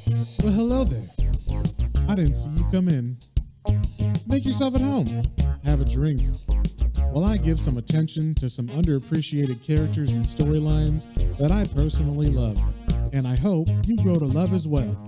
Well, hello there. I didn't see you come in. Make yourself at home. Have a drink. While I give some attention to some underappreciated characters and storylines that I personally love. And I hope you grow to love as well.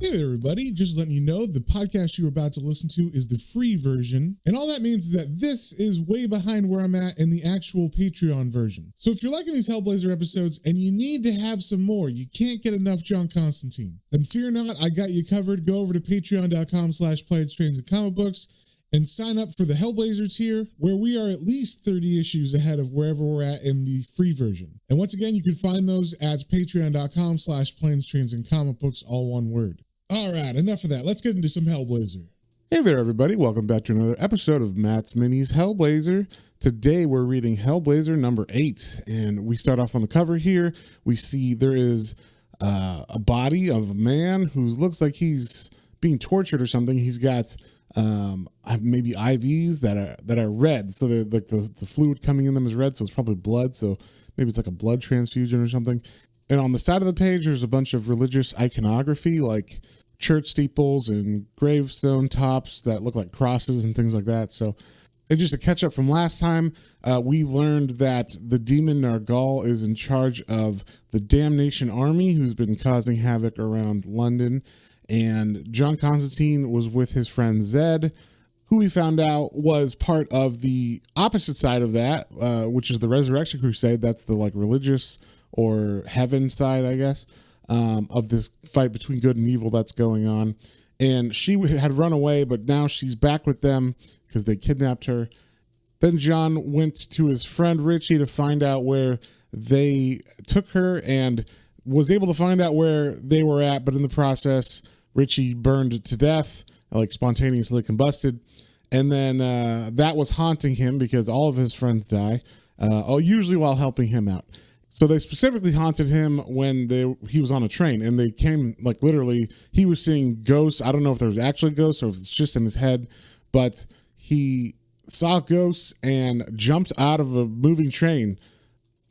Hey there, everybody. Just letting you know the podcast you're about to listen to is the free version. And all that means is that this is way behind where I'm at in the actual Patreon version. So if you're liking these Hellblazer episodes and you need to have some more, you can't get enough John Constantine, then fear not, I got you covered. Go over to patreon.com/Planes, Trains, and Comic Books and sign up for the Hellblazer tier, where we are at least 30 issues ahead of wherever we're at in the free version. And once again, you can find those at patreon.com/Planes, Trains, and Comic Books, all one word. All right, enough of that. Let's get into some Hellblazer. Hey there, everybody. Welcome back to another episode of Matt's Minis Hellblazer. Today, we're reading Hellblazer number 8, and we start off on the cover here. We see there is a body of a man who looks like he's being tortured or something. He's got maybe IVs that are red, so like the fluid coming in them is red, so it's probably blood. So maybe it's like a blood transfusion or something. And on the side of the page, there's a bunch of religious iconography, like church steeples and gravestone tops that look like crosses and things like that. So, and just to catch up from last time, we learned that the demon Nargal is in charge of the Damnation Army, who's been causing havoc around London. And John Constantine was with his friend Zed, who we found out was part of the opposite side of that, which is the Resurrection Crusade. That's the like religious or heaven side, I guess, of this fight between good and evil that's going on. And she had run away, but now she's back with them because they kidnapped her. Then John went to his friend Richie to find out where they took her and was able to find out where they were at, but in the process, Richie burned to death, like spontaneously combusted. And then that was haunting him because all of his friends die, usually while helping him out. So they specifically haunted him when he was on a train, and they came, like literally, he was seeing ghosts. I don't know if there was actually ghosts or if it's just in his head, but he saw ghosts and jumped out of a moving train.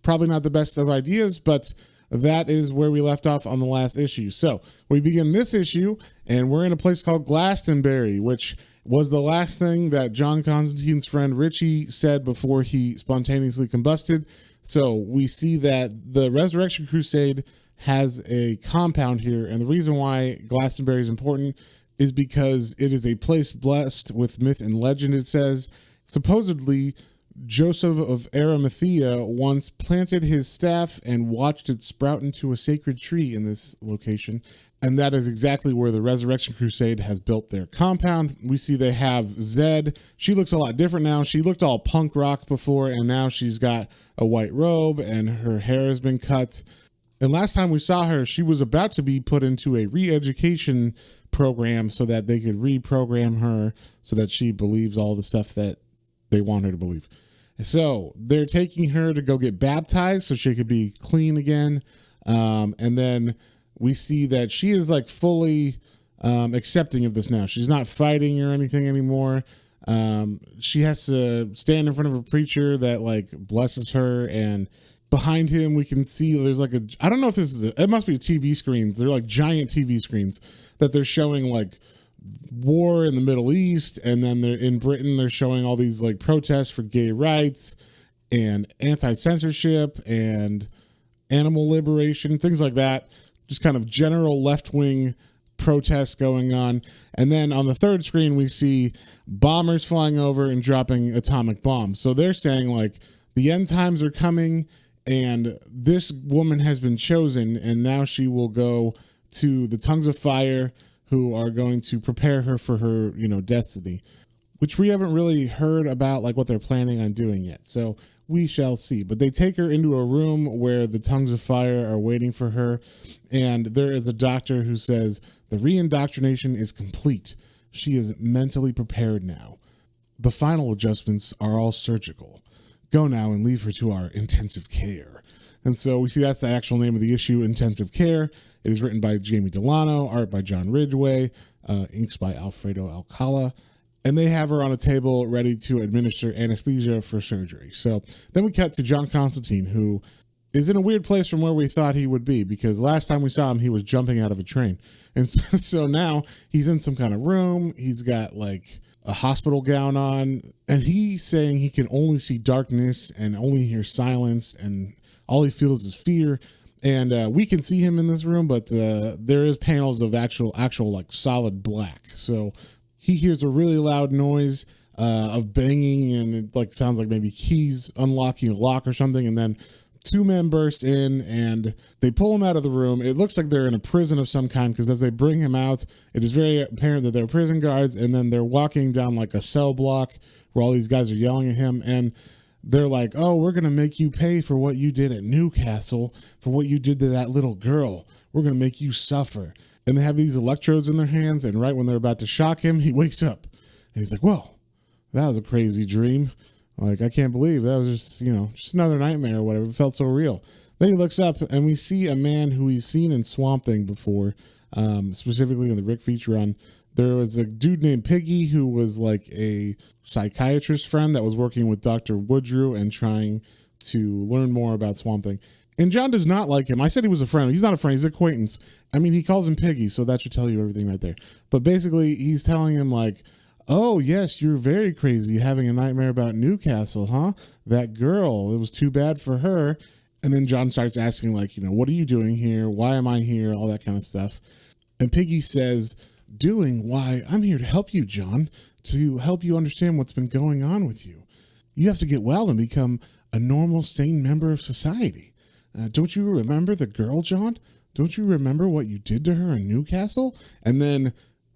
Probably not the best of ideas, but that is where we left off on the last issue. So we begin this issue, and we're in a place called Glastonbury, which was the last thing that John Constantine's friend Richie said before he spontaneously combusted. So we see that the Resurrection Crusade has a compound here, and the reason why Glastonbury is important is because it is a place blessed with myth and legend. It says, supposedly, Joseph of Arimathea once planted his staff and watched it sprout into a sacred tree in this location. And that is exactly where the Resurrection Crusade has built their compound. We see they have Zed. She looks a lot different now. She looked all punk rock before, and now she's got a white robe and her hair has been cut. And last time we saw her, she was about to be put into a re-education program so that they could reprogram her so that she believes all the stuff that they want her to believe. So they're taking her to go get baptized so she could be clean again. And then we see that she is like fully accepting of this now. She's not fighting or anything anymore. She has to stand in front of a preacher that like blesses her, and behind him we can see there's like I don't know if this is it must be a TV screen. They're like giant TV screens that they're showing like war in the Middle East, and then they're in Britain, they're showing all these like protests for gay rights and anti-censorship and animal liberation, things like that. Just kind of general left-wing protests going on. And then on the third screen, we see bombers flying over and dropping atomic bombs. So they're saying like the end times are coming, and this woman has been chosen, and now she will go to the tongues of fire, who are going to prepare her for her, destiny, which we haven't really heard about, like what they're planning on doing yet. So we shall see. But they take her into a room where the tongues of fire are waiting for her. And there is a doctor who says the re-indoctrination is complete. She is mentally prepared now. The final adjustments are all surgical. Go now and leave her to our intensive care. And so we see that's the actual name of the issue, Intensive Care. It is written by Jamie Delano, art by John Ridgway, inks by Alfredo Alcala. And they have her on a table ready to administer anesthesia for surgery. So then we cut to John Constantine, who is in a weird place from where we thought he would be, because last time we saw him, he was jumping out of a train. And so now he's in some kind of room. He's got like a hospital gown on, and he's saying he can only see darkness and only hear silence, and all he feels is fear. And we can see him in this room, but there is panels of actual like solid black. So he hears a really loud noise of banging, and it like sounds like maybe keys unlocking a lock or something. And then two men burst in and they pull him out of the room. It looks like they're in a prison of some kind, because as they bring him out, it is very apparent that they're prison guards. And then they're walking down like a cell block where all these guys are yelling at him, and they're like, oh, we're going to make you pay for what you did at Newcastle, for what you did to that little girl. We're going to make you suffer. And they have these electrodes in their hands, and right when they're about to shock him, he wakes up. And he's like, whoa, that was a crazy dream. Like, I can't believe that was just, just another nightmare or whatever. It felt so real. Then he looks up, and we see a man who he's seen in Swamp Thing before, specifically in the Rick feature run. There was a dude named Piggy who was like a psychiatrist friend that was working with Dr. Woodrew and trying to learn more about Swamp Thing. And John does not like him. I said he was a friend. He's not a friend. He's an acquaintance. I mean, he calls him Piggy, so that should tell you everything right there. But basically, he's telling him like, oh, yes, you're very crazy having a nightmare about Newcastle, huh? That girl, it was too bad for her. And then John starts asking like, what are you doing here? Why am I here? All that kind of stuff. And Piggy says, why? I'm here to help you, John, to help you understand what's been going on with you. You have to get well and become a normal, sane member of society. Don't you remember the girl, John? Don't you remember what you did to her in Newcastle? And then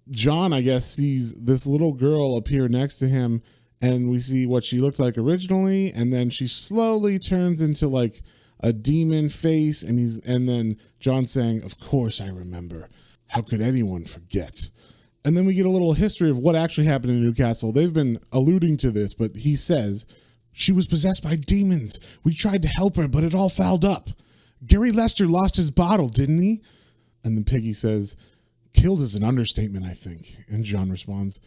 John, I guess, sees this little girl appear next to him, and we see what she looked like originally, and then she slowly turns into like a demon face, and then John saying, of course I remember. How could anyone forget? And then we get a little history of what actually happened in Newcastle. They've been alluding to this, but he says, she was possessed by demons. We tried to help her, but it all fouled up. Gary Lester lost his bottle, didn't he? And then Piggy says, killed is an understatement, I think. And John responds,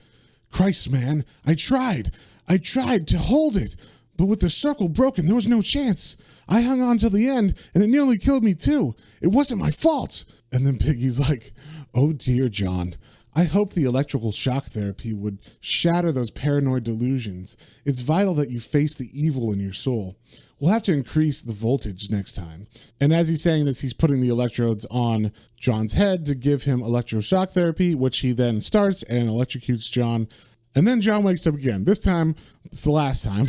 Christ, man, I tried to hold it, but with the circle broken, there was no chance. I hung on till the end, and it nearly killed me too. It wasn't my fault. And then Piggy's like, oh dear, John, I hoped the electrical shock therapy would shatter those paranoid delusions. It's vital that you face the evil in your soul. We'll have to increase the voltage next time. And as he's saying this, he's putting the electrodes on John's head to give him electroshock therapy, which he then starts and electrocutes John. And then John wakes up again. This time, it's the last time.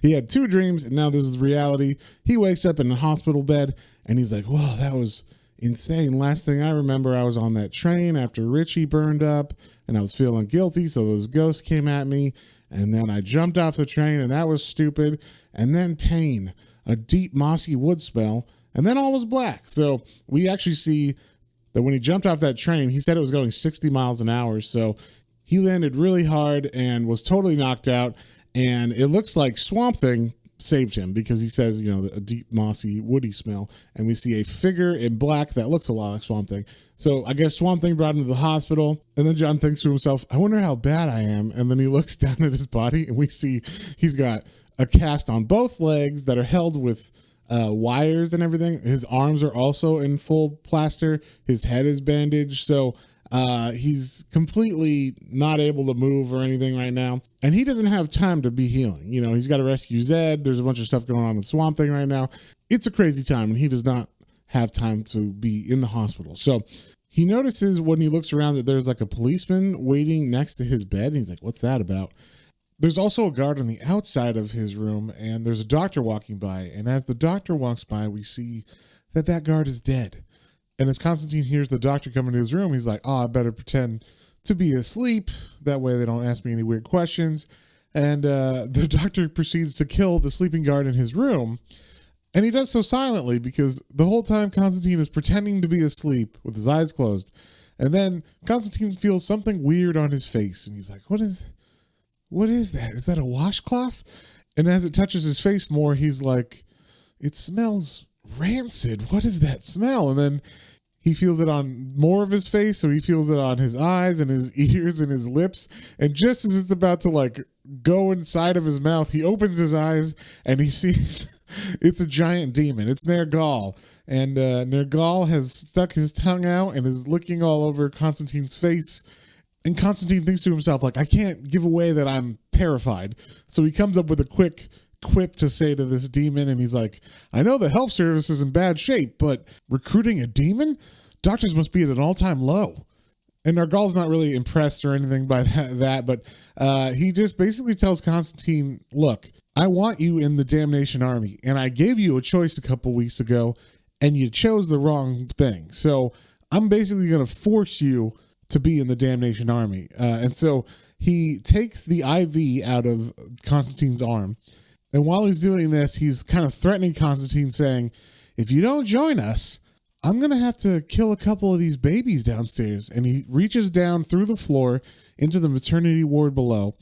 He had two dreams, and now this is reality. He wakes up in a hospital bed, and he's like, whoa, that was insane. Last thing I remember, I was on that train after Richie burned up, and I was feeling guilty, so those ghosts came at me, and then I jumped off the train, and that was stupid. And then pain, a deep mossy wood smell, and then all was black. So we actually see that when he jumped off that train, he said it was going 60 miles an hour, so he landed really hard and was totally knocked out. And it looks like Swamp Thing saved him, because he says, a deep, mossy, woody smell. And we see a figure in black that looks a lot like Swamp Thing. So I guess Swamp Thing brought him to the hospital. And then John thinks to himself, I wonder how bad I am. And then he looks down at his body, and we see he's got a cast on both legs that are held with wires and everything. His arms are also in full plaster. His head is bandaged. So he's completely not able to move or anything right now. And he doesn't have time to be healing. He's got to rescue Zed. There's a bunch of stuff going on with Swamp Thing right now. It's a crazy time, and he does not have time to be in the hospital. So he notices when he looks around that there's like a policeman waiting next to his bed. And he's like, what's that about? There's also a guard on the outside of his room, and there's a doctor walking by. And as the doctor walks by, we see that guard is dead. And as Constantine hears the doctor come into his room, he's like, I better pretend to be asleep. That way they don't ask me any weird questions. And the doctor proceeds to kill the sleeping guard in his room. And he does so silently, because the whole time Constantine is pretending to be asleep with his eyes closed. And then Constantine feels something weird on his face. And he's like, what is that? Is that a washcloth? And as it touches his face more, he's like, it smells rancid. What is that smell? And then he feels it on more of his face. So he feels it on his eyes and his ears and his lips. And just as it's about to like go inside of his mouth, he opens his eyes and he sees It's a giant demon. It's Nergal. And Nergal has stuck his tongue out and is licking all over Constantine's face. And Constantine thinks to himself, like, I can't give away that I'm terrified. So he comes up with a quick quip to say to this demon, and he's like, I know the health service is in bad shape, but recruiting a demon? Doctors must be at an all-time low. And Nergal's not really impressed or anything by that, but he just basically tells Constantine, look, I want you in the damnation army, and I gave you a choice a couple weeks ago, and you chose the wrong thing. So I'm basically going to force you to be in the damnation army. And so he takes the IV out of Constantine's arm. And while he's doing this, he's kind of threatening Constantine, saying, if you don't join us, I'm going to have to kill a couple of these babies downstairs. And he reaches down through the floor into the maternity ward below.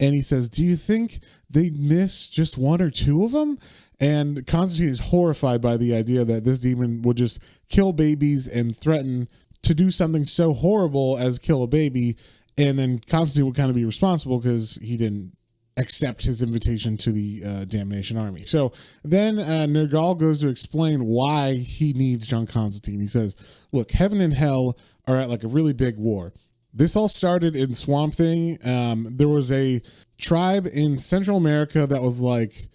And he says, do you think they'd miss just one or two of them? And Constantine is horrified by the idea that this demon would just kill babies and threaten to do something so horrible as kill a baby. And then Constantine would kind of be responsible because he didn't accept his invitation to the damnation army. So then Nergal goes to explain why he needs John Constantine. He says, look, heaven and hell are at like a really big war. This all started in Swamp Thing. There was a tribe in Central America that was like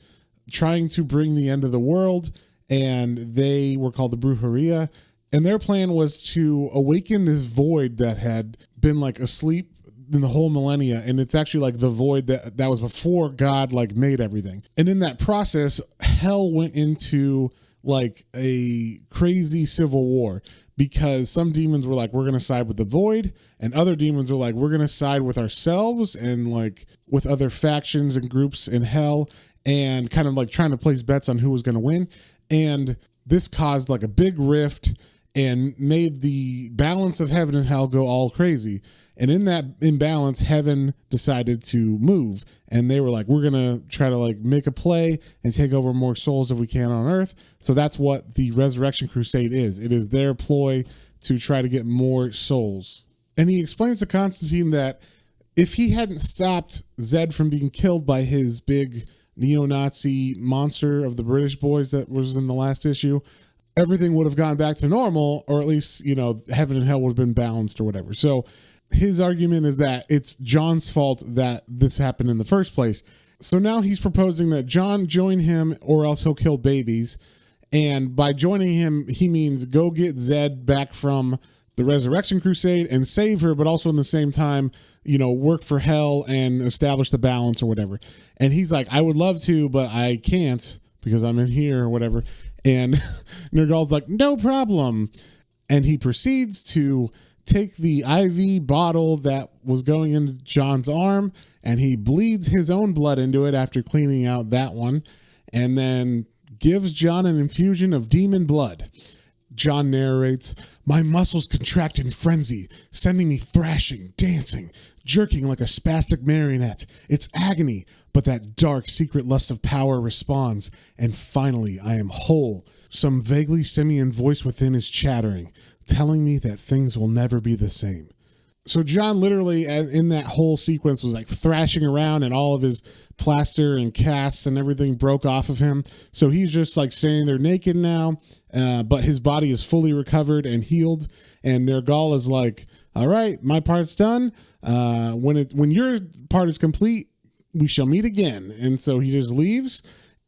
trying to bring the end of the world, and they were called the Brujeria. And their plan was to awaken this void that had been like asleep in the whole millennia. And it's actually like the void that was before God like made everything. And in that process, hell went into like a crazy civil war because some demons were like, we're going to side with the void. And other demons were like, we're going to side with ourselves and like with other factions and groups in hell, and kind of like trying to place bets on who was going to win. And this caused like a big rift and made the balance of heaven and hell go all crazy. And in that imbalance, heaven decided to move. And they were like, we're going to try to like make a play and take over more souls if we can on earth. So that's what the Resurrection Crusade is. It is their ploy to try to get more souls. And he explains to Constantine that if he hadn't stopped Zed from being killed by his big neo-Nazi monster of the British boys that was in the last issue, everything would have gone back to normal, or at least, you know, heaven and hell would have been balanced or whatever. So his argument is that it's John's fault that this happened in the first place. So now he's proposing that John join him or else he'll kill babies. And by joining him, he means go get Zed back from the Resurrection Crusade and save her, but also in the same time, you know, work for hell and establish the balance or whatever. And he's like, I would love to, but I can't because I'm in here or whatever. And Nergal's like, no problem. And he proceeds to take the IV bottle that was going into John's arm, and he bleeds his own blood into it after cleaning out that one, and then gives John an infusion of demon blood. John narrates, my muscles contract in frenzy, sending me thrashing, dancing, jerking like a spastic marionette. It's agony, but that dark secret lust of power responds, and finally I am whole. Some vaguely simian voice within is chattering, telling me that things will never be the same. So John literally, in that whole sequence, was like thrashing around, and all of his plaster and casts and everything broke off of him. So he's just like standing there naked now, but his body is fully recovered and healed. And Nergal is like, all right, my part's done. When your part is complete, we shall meet again. And so he just leaves.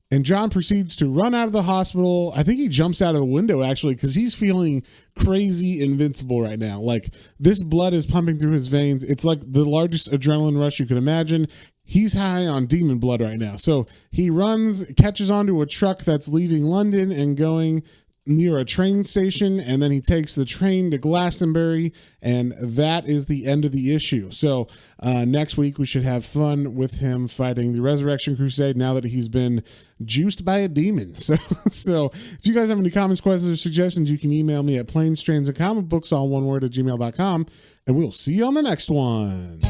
And John proceeds to run out of the hospital. I think he jumps out of a window, actually, because he's feeling crazy invincible right now. Like, this blood is pumping through his veins. It's like the largest adrenaline rush you could imagine. He's high on demon blood right now. So he runs, catches onto a truck that's leaving London and going near a train station, and then he takes the train to Glastonbury, and that is the end of the issue. So next week we should have fun with him fighting the Resurrection Crusade now that he's been juiced by a demon. So if you guys have any comments, questions, or suggestions, you can email me at planestrains and comic books, all one word, at gmail.com, and we'll see you on the next one.